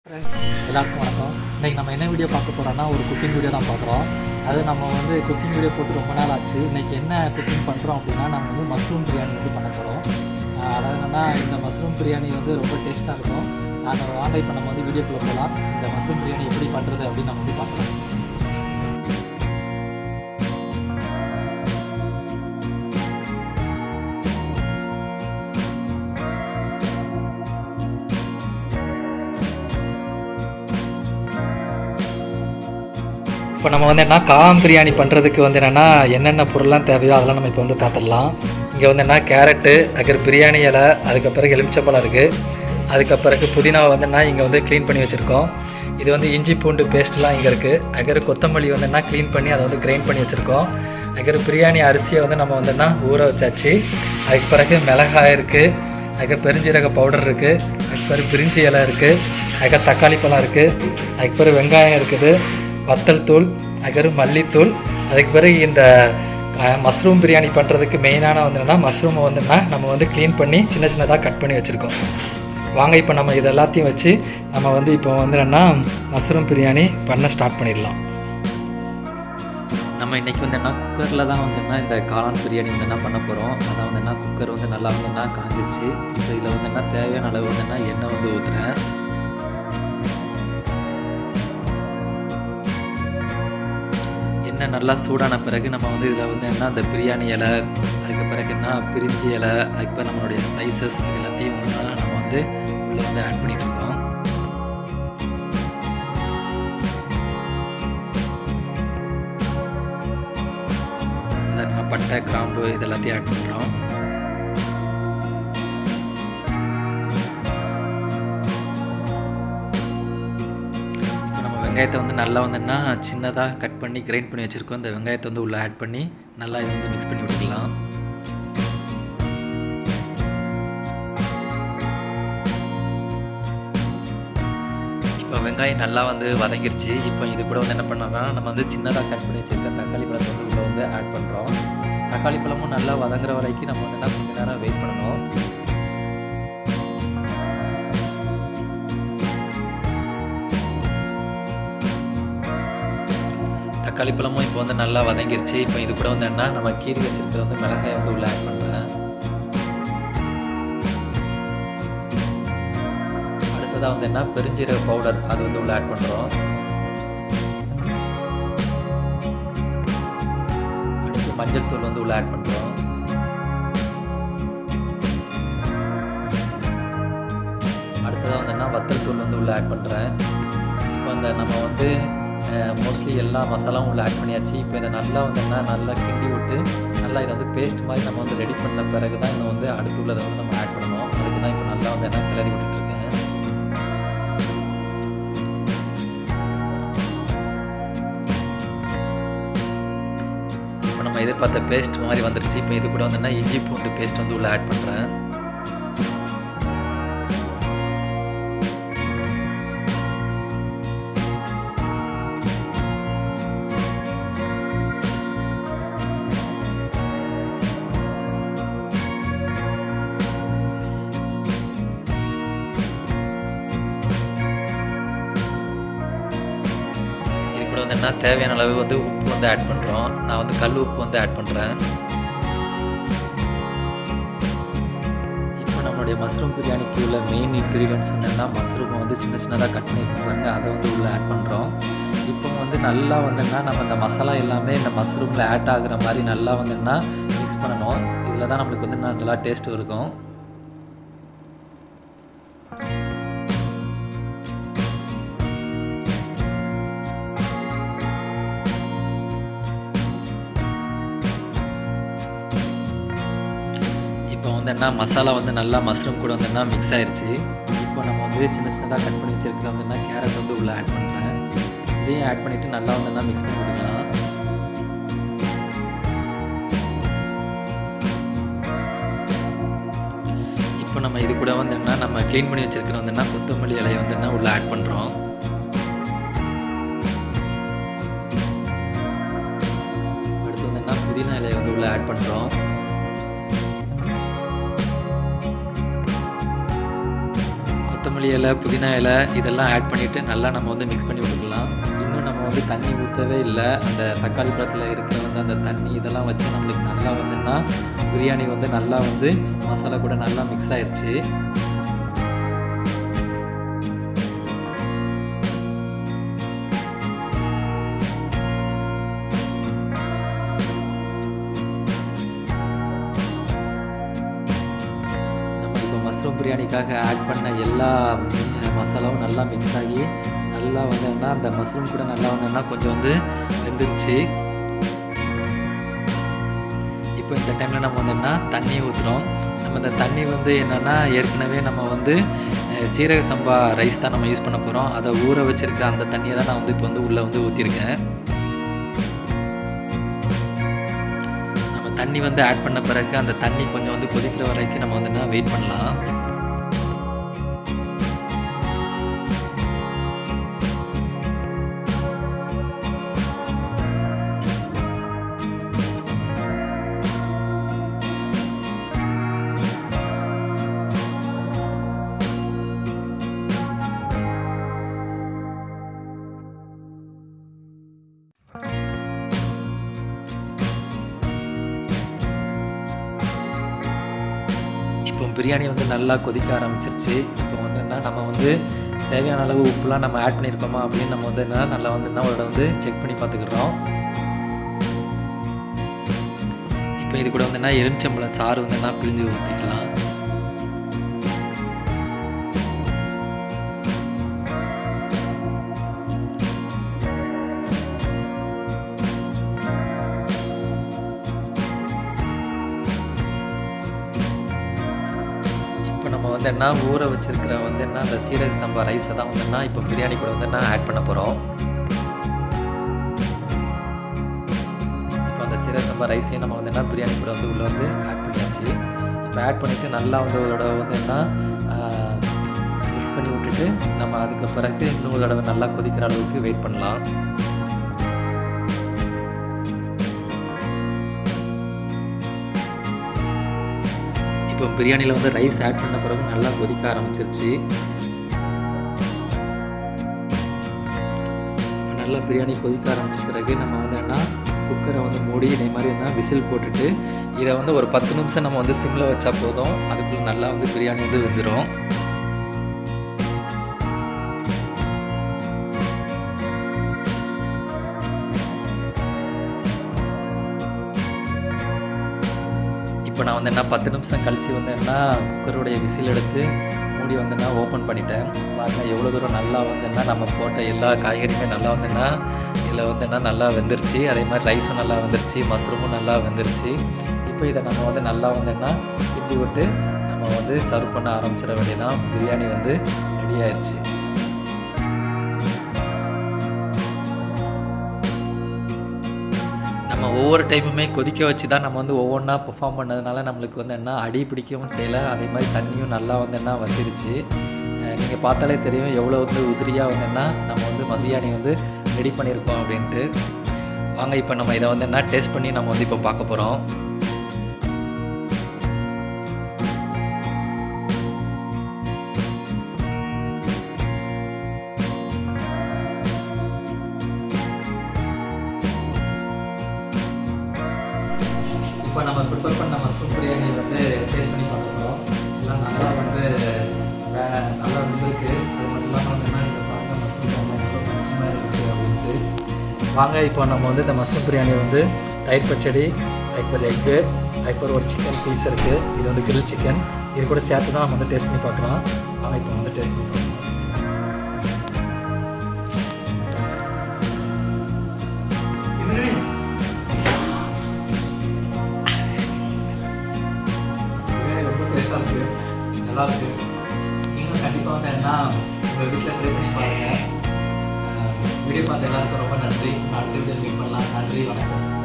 Friends எல்லாருக்கும் வணக்கம். இன்றைக்கி நம்ம என்ன வீடியோ பார்க்க போகிறோன்னா ஒரு குக்கிங் வீடியோ தான் பார்க்குறோம். அது நம்ம குக்கிங் வீடியோ போட்டு ரொம்ப நாள் ஆச்சு. இன்றைக்கி என்ன குக்கிங் பண்ணுறோம் அப்படின்னா நம்ம மஷ்ரூம் பிரியாணி பண்ண போகிறோம். அதாவது என்னென்னா இந்த மஷ்ரூம் பிரியாணி ரொம்ப டேஸ்ட்டாக இருக்கும். நாங்கள் வாங்க இப்போ நம்ம வீடியோக்குள்ளே போகலாம். இந்த மஷ்ரூம் பிரியாணி எப்படி பண்ணுறது அப்படின்னு நம்ம பார்க்கலாம். இப்போ நம்ம என்னென்னா காளான் பிரியாணி பண்ணுறதுக்கு என்னென்ன பொருள்லாம் தேவையோ அதெல்லாம் நம்ம இப்போ பார்த்துடலாம். இங்கே என்னென்னா கேரட்டு, அதுக்கு பிரியாணி இலை, அதுக்கப்புறம் எலுமிச்சம்பழம் இருக்குது. அதுக்கப்புறம் புதினாவை இங்கே க்ளீன் பண்ணி வச்சுருக்கோம். இது இஞ்சி பூண்டு பேஸ்ட்லாம் இங்கே இருக்குது. அதுக்கு கொத்தமல்லி க்ளீன் பண்ணி அதை கிரைண்ட் பண்ணி வச்சுருக்கோம். அதுக்கு பிரியாணி அரிசியை நம்ம ஊற வச்சாச்சு. அதுக்கு பிறகு மிளகாய் இருக்குது, அதுக்கு பெருஞ்சீரக பவுடர் இருக்குது, அதுக்கு பிறகு பிரிஞ்சி இலை இருக்குது, அதுக்கு தக்காளி பழம் இருக்குது, அதுக்கு பிறகு வெங்காயம் இருக்குது, வத்தல் தூள், அதுக்கு மல்லித்தூள். அதுக்கு பிறகு இந்த மஷ்ரூம் பிரியாணி பண்ணுறதுக்கு மெயினான மஷ்ரூமை நம்ம க்ளீன் பண்ணி சின்ன சின்னதாக கட் பண்ணி வச்சுருக்கோம். வாங்க இப்போ நம்ம இது எல்லாத்தையும் வச்சு நம்ம இப்போ மஷ்ரூம் பிரியாணி பண்ண ஸ்டார்ட் பண்ணிடலாம். நம்ம இன்றைக்கி குக்கரில் தான் இந்த காளான் பிரியாணி பண்ண போகிறோம். அதை குக்கர் நல்லா காஞ்சிச்சு. இப்போ இதில் தேவையான அளவு எண்ணெய் ஊற்றுறேன். எண்ணெய் நல்லா சூடான பிறகு நம்ம இதில் அந்த பிரியாணி இலை, அதுக்கு பிறகு பிரிஞ்சி இலை, அதுக்கு பிறகு நம்மளுடைய ஸ்பைசஸ் இது எல்லாத்தையும் நம்ம உள்ளே ஆட் பண்ணிட்டு இருக்கோம். அதை நம்ம பட்டை, கிராம்பு இது எல்லாத்தையும் ஆட் பண்ணுறோம். வெங்காயத்தை நல்லா சின்னதாக கட் பண்ணி கிரைண்ட் பண்ணி வச்சுருக்கோம். இந்த வெங்காயத்தை உள்ளே ஆட் பண்ணி நல்லா இது மிக்ஸ் பண்ணி விட்டுக்கலாம். இப்போ வெங்காயம் நல்லா வதங்கிருச்சு. இப்போ இது கூட என்ன பண்ணோம்னா நம்ம சின்னதாக கட் பண்ணி வச்சுருக்க தக்காளி பழத்தை உள்ளே ஆட் பண்ணுறோம். தக்காளி பழமும் நல்லா வதங்குற வரைக்கும் நம்ம கொஞ்சம் நேரம் வெயிட் பண்ணணும். தக்காளி பழமும் இப்போ நல்லா வதங்கிருச்சு. இப்போ இது கூட என்ன நம்ம கீரி வச்சிருக்கிற மிளகாய் உள்ளே ஆட் பண்ணுறேன். அடுத்ததாக என்ன பெருஞ்சீரக பவுடர் அது உள்ளே ஆட் பண்ணுறோம். அடுத்து மஞ்சள் தூள் உள்ளே ஆட் பண்ணுறோம். அடுத்ததாக என்ன வத்தல் தூள் உள்ளே ஆட் பண்ணுறேன். இப்போ நம்ம மோஸ்ட்லி எல்லா மசாலாவும் உள்ள ஆட் பண்ணியாச்சு. இப்போ இதை நல்லா நல்லா கிண்டி விட்டு நல்லா இதை பேஸ்ட் மாதிரி நம்ம ரெடி பண்ண பிறகு தான் இதை அடுத்து உள்ளதை நம்ம ஆட் பண்ணணும். அதுக்கு தான் இப்போ நல்லா என்ன கிளறி விட்டுட்ருக்கேன். இப்போ நம்ம எதிர்பார்த்த பேஸ்ட் மாதிரி வந்துருச்சு. இப்போ இது கூட இஞ்சி பூண்டு பேஸ்ட் உள்ள ஆட் பண்ணுறேன். தேவையான அளவு உப்பு ஆட் பண்ணுறோம். நான் கல் உப்பு ஆட் பண்ணுறேன். இப்போ நம்மளுடைய மஷ்ரூம் பிரியாணிக்கு உள்ள மெயின் இன்க்ரீடியன்ட்ஸ் மஷ்ரூமை சின்ன சின்னதாக கட் பண்ணியிருக்கோம் பாருங்கள், அதை உள்ளே ஆட் பண்ணுறோம். இப்போ நல்லா நம்ம இந்த மசாலா எல்லாமே இந்த மஷ்ரூமில் ஆட் ஆகுற மாதிரி நல்லா மிக்ஸ் பண்ணணும். இதில் தான் நம்மளுக்கு நல்லா டேஸ்ட்டு இருக்கும். இப்போ என்ன மசாலா நல்லா மஷ்ரூம் கூட மிக்ஸ் ஆயிடுச்சு. இப்போ நம்ம சின்ன சின்னதாக கட் பண்ணி வச்சுருக்கிற கேரட் உள்ளே ஆட் பண்ணுறேன். இதையும் ஆட் பண்ணிவிட்டு நல்லா மிக்ஸ் பண்ணி விட்டுக்கலாம். இப்போ நம்ம இது கூட நம்ம க்ளீன் பண்ணி வச்சுருக்கிற கொத்தமல்லி இலையை உள்ளே ஆட் பண்ணுறோம். அடுத்து புதினா இலையை உள்ளே ஆட் பண்ணுறோம். கொத்தமல்லி இலை, புதினா இலை இதெல்லாம் ஆட் பண்ணிவிட்டு நல்லா நம்ம வந்து மிக்ஸ் பண்ணி விட்டுக்கலாம். இன்னும் நம்ம வந்து தண்ணி ஊற்றவே இல்லை. அந்த தக்காளி பழத்தில் இருக்கிற வந்து அந்த தண்ணி இதெல்லாம் வச்சு நம்மளுக்கு நல்லா வந்துன்னா பிரியாணி வந்து நல்லா வந்து மசாலா கூட நல்லா மிக்ஸ் ஆயிடுச்சு. மஷ்ரூம் பிரியாணிக்காக ஆட் பண்ண எல்லா மசாலாவும் நல்லா மிக்ஸ் ஆகி நல்லா வந்து அந்த மஷ்ரூம் கூட நல்லா வந்து கொஞ்சம் வந்து வெந்துருச்சு. இப்போ இந்த டைமில் நம்ம வந்து தண்ணி ஊற்றுறோம். நம்ம இந்த தண்ணி வந்து என்னென்னா ஏற்கனவே நம்ம வந்து சீரக சம்பா ரைஸ் தான் நம்ம யூஸ் பண்ண போகிறோம். அதை ஊற வச்சுருக்கிற அந்த தண்ணியை தான் நான் வந்து இப்போ வந்து உள்ளே வந்து ஊற்றிருக்கேன். தண்ணி வந்து ஆட் பண்ண பிறகு அந்த தண்ணி கொஞ்சம் வந்து கொதிக்கிற வரைக்கும் நம்ம வந்து வெயிட் பண்ணலாம். இப்போ பிரியாணி வந்து நல்லா கொதிக்க ஆரம்பிச்சிருச்சு. இப்போ வந்து நம்ம வந்து தேவையான அளவு உப்புலாம் நம்ம ஆட் பண்ணியிருக்கோமா அப்படின்னு நம்ம வந்து நல்லா வந்து ஒரு வந்து செக் பண்ணி பார்த்துக்கிறோம். இப்போ இது கூட வந்து எலுமிச்சம்பழம் சாறு வந்து பிழிஞ்சு ஊற்றிக்கலாம். நம்ம வந்து ஊற வச்சுருக்கிற வந்து அந்த சீரக சம்பா ரைஸை தான் வந்து இப்போ பிரியாணி கூட வந்து ஆட் பண்ண போகிறோம். இப்போ அந்த சீரக சம்பா ரைஸையும் நம்ம வந்து பிரியாணி கூட வந்து உள்ளே வந்து ஆட் பண்ணியாச்சு. இப்போ ஆட் பண்ணிவிட்டு நல்லா வந்து ஒரு தடவை வந்து மிக்ஸ் பண்ணி விட்டுட்டு நம்ம அதுக்கு பிறகு இன்னும் ஒரு தடவை நல்லா கொதிக்கிற அளவுக்கு வெயிட் பண்ணலாம். இப்போ பிரியாணியில் வந்து ரைஸ் ஆட் பண்ண பிறகு நல்லா கொதிக்க ஆரம்பிச்சிருச்சு. நல்லா பிரியாணி கொதிக்க ஆரம்பிச்ச பிறகு நம்ம வந்து குக்கரை வந்து மூடி இதே மாதிரி விசில் போட்டுட்டு இதை வந்து ஒரு 10 நிமிஷம் நம்ம வந்து சிம்மில் வச்சா போதும். அதுக்குள்ளே நல்லா வந்து பிரியாணி வந்து வெந்துடும். இப்போ நான் வந்து 10 நிமிஷம் கழித்து வந்து குக்கருடைய விசில் எடுத்து மூடி வந்து ஓப்பன் பண்ணிட்டேன். பாருங்கள் எவ்வளோ தூரம் நல்லா வந்து நம்ம போட்ட எல்லா காய்கறியுமே நல்லா வந்து இதில் வந்து நல்லா வெந்துருச்சு. அதே மாதிரி ரைஸும் நல்லா வெந்துருச்சு, மஷ்ரூமும் நல்லா வெந்துருச்சு. இப்போ இதை நம்ம வந்து நல்லா வந்து கிண்டி விட்டு நம்ம வந்து சர்வ் பண்ண ஆரம்பிச்சிட வேண்டியதான். பிரியாணி வந்து ரெடி ஆயிடுச்சு. நம்ம ஒவ்வொரு டைமுமே கொதிக்க வச்சு தான் நம்ம வந்து ஒவ்வொன்றா பெர்ஃபார்ம் பண்ணதுனால நம்மளுக்கு வந்து அடி பிடிக்கவும் செய்யலை. அதே மாதிரி தண்ணியும் நல்லா வந்து வந்துருச்சு. நீங்கள் பார்த்தாலே தெரியும் எவ்வளோ வந்து உதிரியாக வந்து நம்ம வந்து பிரியாணி வந்து ரெடி பண்ணியிருக்கோம் அப்படின்ட்டு. வாங்க இப்போ நம்ம இதை வந்து டேஸ்ட் பண்ணி நம்ம வந்து இப்போ பார்க்க போகிறோம். இப்போ நம்ம ப்ரிப்பேர் பண்ண மஷ்ரூம் பிரியாணி வந்து டேஸ்ட் பண்ணி பார்க்க போகிறோம். எல்லாம் நல்லா வந்து நல்லா வந்துருக்கு. அது மட்டும் இல்லாமல் வந்து நீங்கள் பார்க்க மஷ்ரூம் இருக்குது அப்படின்ட்டு. வாங்க இப்போ நம்ம வந்து இந்த மஷ்ரூம் பிரியாணி வந்து தயிர் பச்சடி, அதுக்கு எக்கு, அதுக்கு ஒரு சிக்கன் பீஸ் இருக்குது. இது வந்து கிரில் சிக்கன். இது கூட சேர்த்து தான் நம்ம வந்து டேஸ்ட் பண்ணி பார்க்கலாம். வாங்க இப்போ வந்து டேஸ்ட் பண்ணி பார்க்கலாம். நல்லாயிருக்கு. நீங்களும் கண்டிப்பாக வந்து உங்கள் வீட்டில் ட்ரை பண்ணி பாருங்கள். வீடியோ பார்த்த எல்லாருக்கும் ரொம்ப நன்றி. அடுத்த வீடியோ மீட் பண்ணலாம். நன்றி, வணக்கம்.